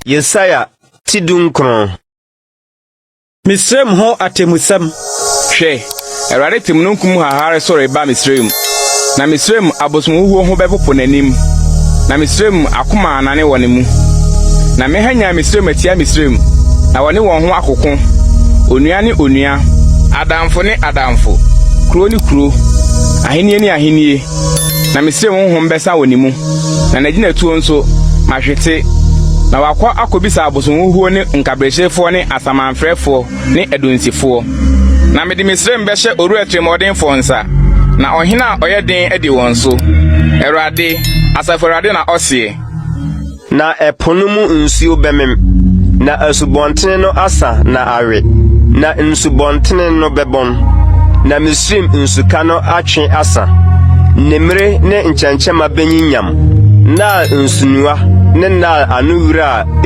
Yesaya Tidunkron. Misrem ho atemusam. Hwe, Awurade timnunkum hahare sore ba Misrem. Na Misrem abosomhuo ho bepopo nanim. Na Misrem akoma anane wone mu. Na mehanya Misrem atia Misrem. Na wone won ho akoko. Onua ne onua, adamfo ne adamfo, kuro ne kuro, ahenie ne ahenie. Na Misrem honhom besa wone mu. Na nagyina tuo nso mahwete. Na wakwa akobisa abosomhuo ne nkabrehefo ne asamanfrefo ne edonsifo. Na mede Misrem behye oru atremodinfo nsa. Na ohina oyeden edi won so. Awurade, Asafo Awurade na osie. Na epono mu nsuo bemem. Na asubontene no asa na awe. Na nsubontene no bebon. Na Misrem nsuka no atwe asa. Nemre ne nchenchema benyinyam. Na nsunua ne na anuwura